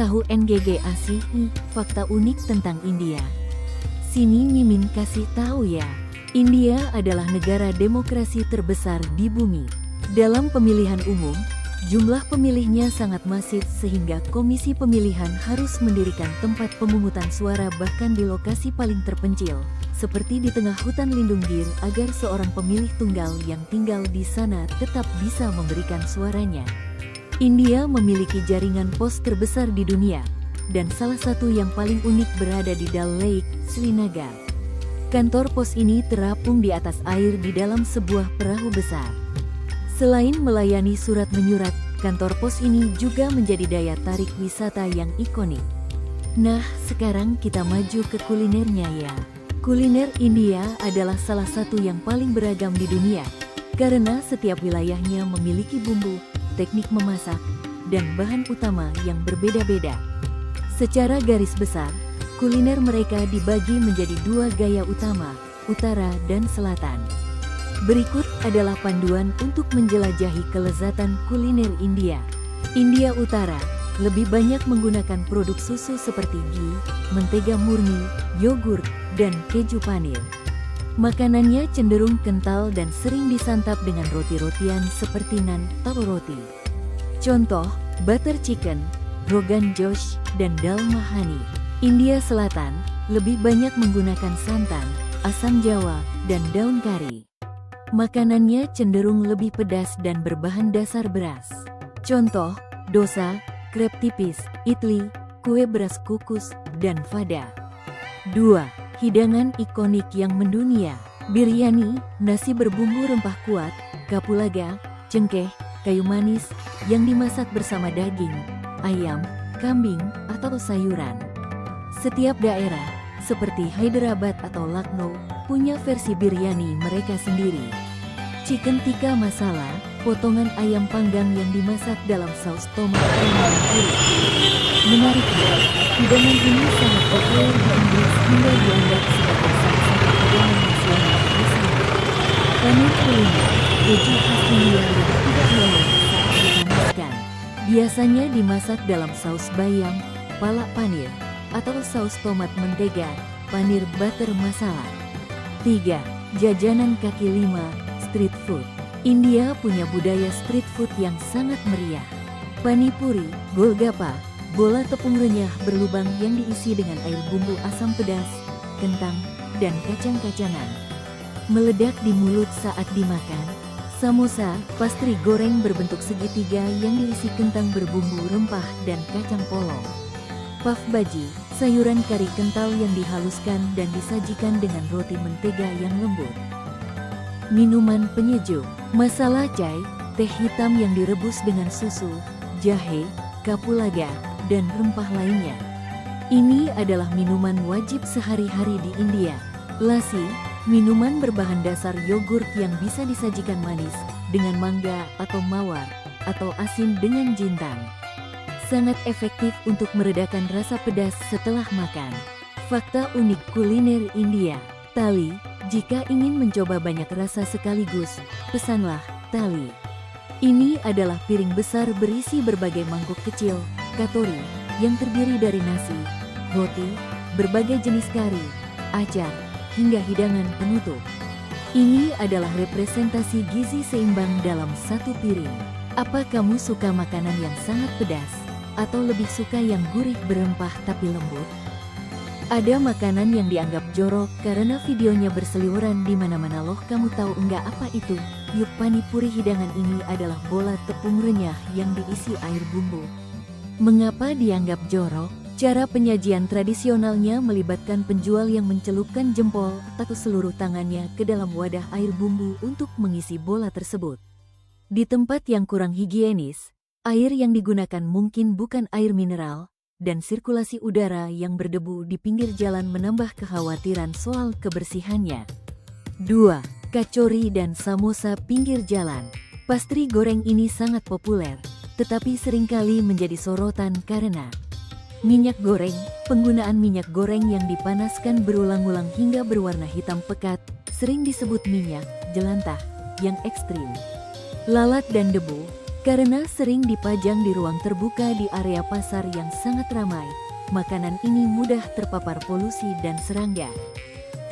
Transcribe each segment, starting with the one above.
tahu NGGASI? Fakta unik tentang India. Sini Mimin kasih tahu ya. India adalah negara demokrasi terbesar di bumi. Dalam pemilihan umum, jumlah pemilihnya sangat masif sehingga komisi pemilihan harus mendirikan tempat pemungutan suara bahkan di lokasi paling terpencil, seperti di tengah hutan lindung Gir agar seorang pemilih tunggal yang tinggal di sana tetap bisa memberikan suaranya. India memiliki jaringan pos terbesar di dunia, dan salah satu yang paling unik berada di Dal Lake, Srinagar. Kantor pos ini terapung di atas air di dalam sebuah perahu besar. Selain melayani surat menyurat, kantor pos ini juga menjadi daya tarik wisata yang ikonik. Nah, sekarang kita maju ke kulinernya ya. Kuliner India adalah salah satu yang paling beragam di dunia, karena setiap wilayahnya memiliki bumbu, teknik memasak, dan bahan utama yang berbeda-beda. Secara garis besar, kuliner mereka dibagi menjadi dua gaya utama, utara dan selatan. Berikut adalah panduan untuk menjelajahi kelezatan kuliner India. India Utara lebih banyak menggunakan produk susu seperti ghee, mentega murni, yogurt, dan keju panir. Makanannya cenderung kental dan sering disantap dengan roti-rotian seperti naan atau roti. Contoh, butter chicken, rogan josh, dan dal makhani. India Selatan lebih banyak menggunakan santan, asam jawa, dan daun kari. Makanannya cenderung lebih pedas dan berbahan dasar beras. Contoh, dosa, krep tipis, idli, kue beras kukus, dan fada. 2. Hidangan ikonik yang mendunia. Biryani, nasi berbumbu rempah kuat, kapulaga, cengkeh, kayu manis, yang dimasak bersama daging, ayam, kambing, atau sayuran. Setiap daerah, seperti Hyderabad atau Lucknow, punya versi biryani mereka sendiri. Chicken tikka masala, potongan ayam panggang yang dimasak dalam saus tomat dan kuri. Menariknya, hidangan ini sangat populer di Inggris hingga dianggap sebagai salah satu hidangan nasional bersama. Panir kuliner, keju khas India yang tidak meleleh saat dipanaskan. Biasanya dimasak dalam saus bayam, palak panir, atau saus tomat mentega, panir butter masala. 3. Jajanan kaki lima, street food. India punya budaya street food yang sangat meriah. Pani puri, golgappa, bola tepung renyah berlubang yang diisi dengan air bumbu asam pedas, kentang, dan kacang-kacangan. Meledak di mulut saat dimakan. Samosa, pastry goreng berbentuk segitiga yang diisi kentang berbumbu rempah dan kacang polong. Puff bhaji, sayuran kari kental yang dihaluskan dan disajikan dengan roti mentega yang lembut. Minuman penyejuk, masala chai, teh hitam yang direbus dengan susu, jahe, kapulaga, dan rempah lainnya. Ini adalah minuman wajib sehari-hari di India. Lassi, minuman berbahan dasar yogurt yang bisa disajikan manis dengan mangga atau mawar, atau asin dengan jintan. Sangat efektif untuk meredakan rasa pedas setelah makan. Fakta unik kuliner India. Thali, jika ingin mencoba banyak rasa sekaligus, pesanlah thali. Ini adalah piring besar berisi berbagai mangkuk kecil, katori, yang terdiri dari nasi, roti, berbagai jenis kari, acar, hingga hidangan penutup. Ini adalah representasi gizi seimbang dalam satu piring. Apa kamu suka makanan yang sangat pedas? Atau lebih suka yang gurih berempah tapi lembut? Ada makanan yang dianggap jorok karena videonya berseliweran di mana-mana loh. Kamu tahu enggak apa itu? Yuk, pani puri. Hidangan ini adalah bola tepung renyah yang diisi air bumbu. Mengapa dianggap jorok? Cara penyajian tradisionalnya melibatkan penjual yang mencelupkan jempol atau seluruh tangannya ke dalam wadah air bumbu untuk mengisi bola tersebut. Di tempat yang kurang higienis, air yang digunakan mungkin bukan air mineral, dan sirkulasi udara yang berdebu di pinggir jalan menambah kekhawatiran soal kebersihannya. 2. Kachori dan samosa pinggir jalan. Pastry goreng ini sangat populer, tetapi seringkali menjadi sorotan karena minyak goreng. Penggunaan minyak goreng yang dipanaskan berulang-ulang hingga berwarna hitam pekat, sering disebut minyak jelantah, yang ekstrim. Lalat dan debu. Karena sering dipajang di ruang terbuka di area pasar yang sangat ramai, makanan ini mudah terpapar polusi dan serangga.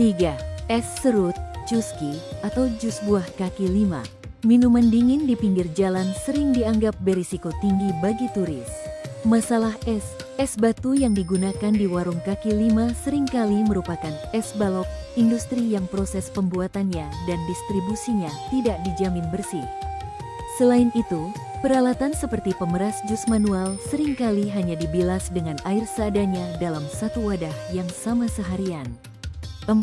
3. Es serut, cuski, atau jus buah kaki lima. Minuman dingin di pinggir jalan sering dianggap berisiko tinggi bagi turis. Masalah es batu yang digunakan di warung kaki lima seringkali merupakan es balok, industri yang proses pembuatannya dan distribusinya tidak dijamin bersih. Selain itu, peralatan seperti pemeras jus manual seringkali hanya dibilas dengan air seadanya dalam satu wadah yang sama seharian. 4.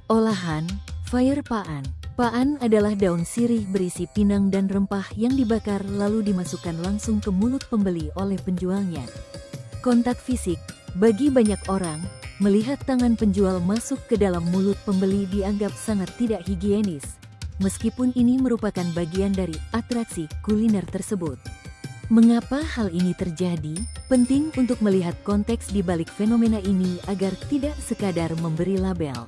Olahan, fire paan. Paan adalah daun sirih berisi pinang dan rempah yang dibakar lalu dimasukkan langsung ke mulut pembeli oleh penjualnya. Kontak fisik, bagi banyak orang, melihat tangan penjual masuk ke dalam mulut pembeli dianggap sangat tidak higienis, meskipun ini merupakan bagian dari atraksi kuliner tersebut. Mengapa hal ini terjadi? Penting untuk melihat konteks di balik fenomena ini agar tidak sekadar memberi label.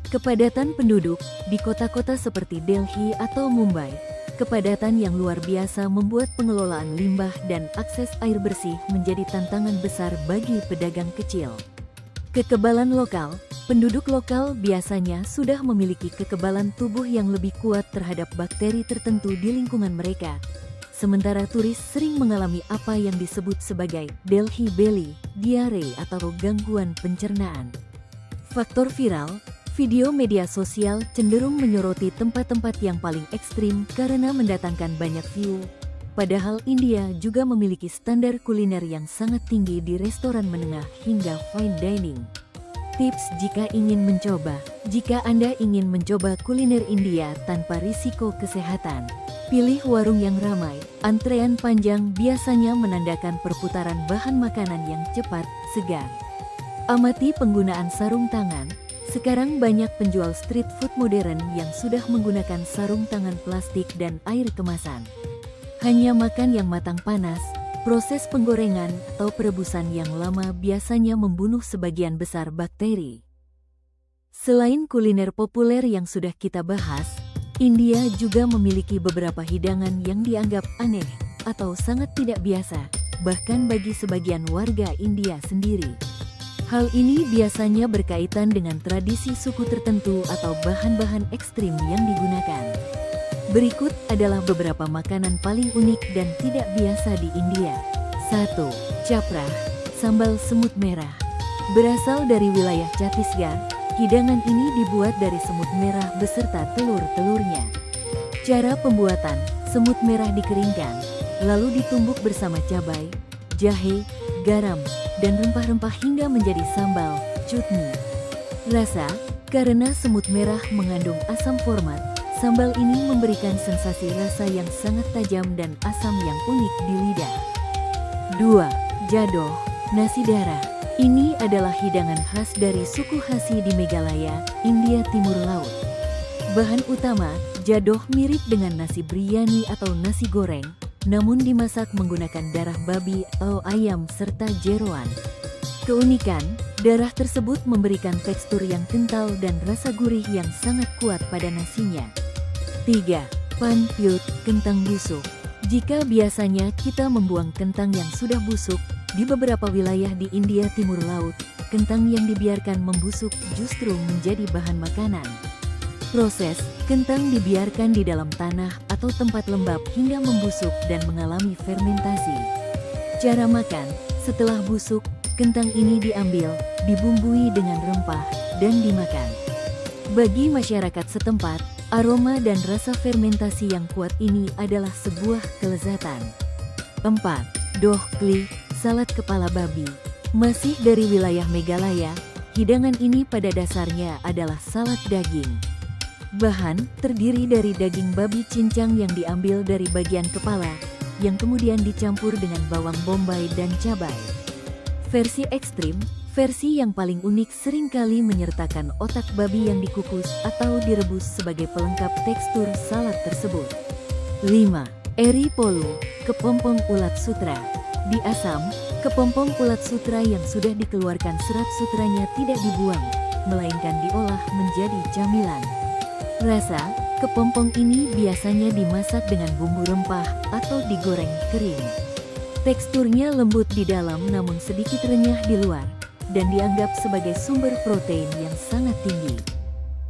Kepadatan penduduk di kota-kota seperti Delhi atau Mumbai, kepadatan yang luar biasa membuat pengelolaan limbah dan akses air bersih menjadi tantangan besar bagi pedagang kecil. Kekebalan lokal, penduduk lokal biasanya sudah memiliki kekebalan tubuh yang lebih kuat terhadap bakteri tertentu di lingkungan mereka. Sementara turis sering mengalami apa yang disebut sebagai Delhi belly, diare atau gangguan pencernaan. Faktor viral, video media sosial cenderung menyoroti tempat-tempat yang paling ekstrim karena mendatangkan banyak view. Padahal India juga memiliki standar kuliner yang sangat tinggi di restoran menengah hingga fine dining. Tips jika ingin mencoba. Jika Anda ingin mencoba kuliner India tanpa risiko kesehatan, pilih warung yang ramai. Antrean panjang biasanya menandakan perputaran bahan makanan yang cepat, segar. Amati penggunaan sarung tangan. Sekarang banyak penjual street food modern yang sudah menggunakan sarung tangan plastik dan air kemasan. Hanya makan yang matang panas, proses penggorengan atau perebusan yang lama biasanya membunuh sebagian besar bakteri. Selain kuliner populer yang sudah kita bahas, India juga memiliki beberapa hidangan yang dianggap aneh atau sangat tidak biasa, bahkan bagi sebagian warga India sendiri. Hal ini biasanya berkaitan dengan tradisi suku tertentu atau bahan-bahan ekstrim yang digunakan. Berikut adalah beberapa makanan paling unik dan tidak biasa di India. 1. Chapra, sambal semut merah. Berasal dari wilayah Chhattisgarh, hidangan ini dibuat dari semut merah beserta telur-telurnya. Cara pembuatan, semut merah dikeringkan, lalu ditumbuk bersama cabai, jahe, garam, dan rempah-rempah hingga menjadi sambal, chutney. Rasa, karena semut merah mengandung asam format, sambal ini memberikan sensasi rasa yang sangat tajam dan asam yang unik di lidah. 2. Jadoh, nasi darah. Ini adalah hidangan khas dari suku Khasi di Meghalaya, India Timur Laut. Bahan utama, jadoh mirip dengan nasi biryani atau nasi goreng, namun dimasak menggunakan darah babi atau ayam serta jeroan. Keunikan, darah tersebut memberikan tekstur yang kental dan rasa gurih yang sangat kuat pada nasinya. 3. Pan pyut, kentang busuk. Jika biasanya kita membuang kentang yang sudah busuk, di beberapa wilayah di India Timur Laut, kentang yang dibiarkan membusuk justru menjadi bahan makanan. Proses, kentang dibiarkan di dalam tanah atau tempat lembab hingga membusuk dan mengalami fermentasi. Cara makan, setelah busuk, kentang ini diambil, dibumbui dengan rempah, dan dimakan. Bagi masyarakat setempat, aroma dan rasa fermentasi yang kuat ini adalah sebuah kelezatan. 4. Doh kli, salad kepala babi. Masih dari wilayah Meghalaya, hidangan ini pada dasarnya adalah salad daging. Bahan terdiri dari daging babi cincang yang diambil dari bagian kepala, yang kemudian dicampur dengan bawang bombay dan cabai. Versi ekstrim, versi yang paling unik seringkali menyertakan otak babi yang dikukus atau direbus sebagai pelengkap tekstur salad tersebut. 5. Eri polu, kepompong ulat sutra. Di Assam, kepompong ulat sutra yang sudah dikeluarkan serat sutranya tidak dibuang, melainkan diolah menjadi camilan. Rasa, Kepompong ini biasanya dimasak dengan bumbu rempah atau digoreng kering. Teksturnya lembut di dalam namun sedikit renyah di luar, dan dianggap sebagai sumber protein yang sangat tinggi.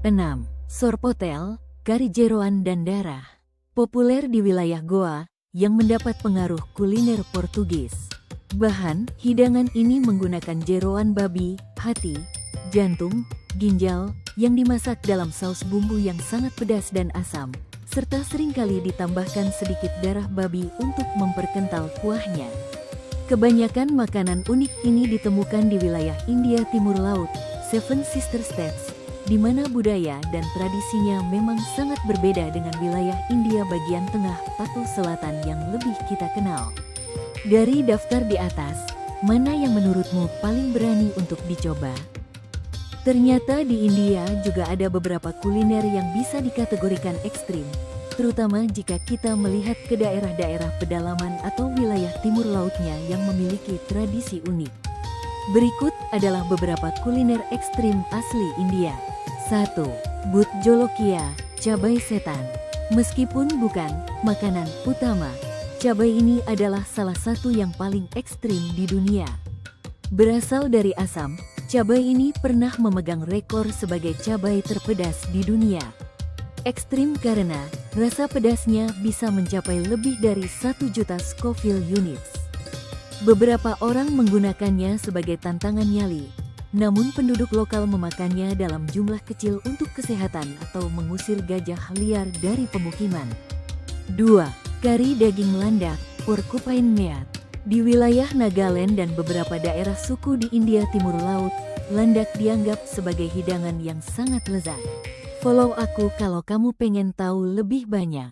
6. Sorpotel, kari jeroan dan darah. Populer di wilayah Goa, yang mendapat pengaruh kuliner Portugis. Bahan, hidangan ini menggunakan jeroan babi, hati, jantung, ginjal, yang dimasak dalam saus bumbu yang sangat pedas dan asam, serta seringkali ditambahkan sedikit darah babi untuk memperkental kuahnya. Kebanyakan makanan unik ini ditemukan di wilayah India Timur Laut, Seven Sister States, di mana budaya dan tradisinya memang sangat berbeda dengan wilayah India bagian tengah atau selatan yang lebih kita kenal. Dari daftar di atas, mana yang menurutmu paling berani untuk dicoba? Ternyata di India juga ada beberapa kuliner yang bisa dikategorikan ekstrim, terutama jika kita melihat ke daerah-daerah pedalaman atau wilayah timur lautnya yang memiliki tradisi unik. Berikut adalah beberapa kuliner ekstrim asli India. 1. Bhut jolokia, cabai setan. Meskipun bukan makanan utama, cabai ini adalah salah satu yang paling ekstrim di dunia. Berasal dari Assam, cabai ini pernah memegang rekor sebagai cabai terpedas di dunia. Ekstrim karena rasa pedasnya bisa mencapai lebih dari 1 juta Scoville units. Beberapa orang menggunakannya sebagai tantangan nyali, namun penduduk lokal memakannya dalam jumlah kecil untuk kesehatan atau mengusir gajah liar dari pemukiman. 2. Kari daging landak, porcupine meat. Di wilayah Nagaland dan beberapa daerah suku di India Timur Laut, landak dianggap sebagai hidangan yang sangat lezat. Follow aku kalau kamu pengen tahu lebih banyak.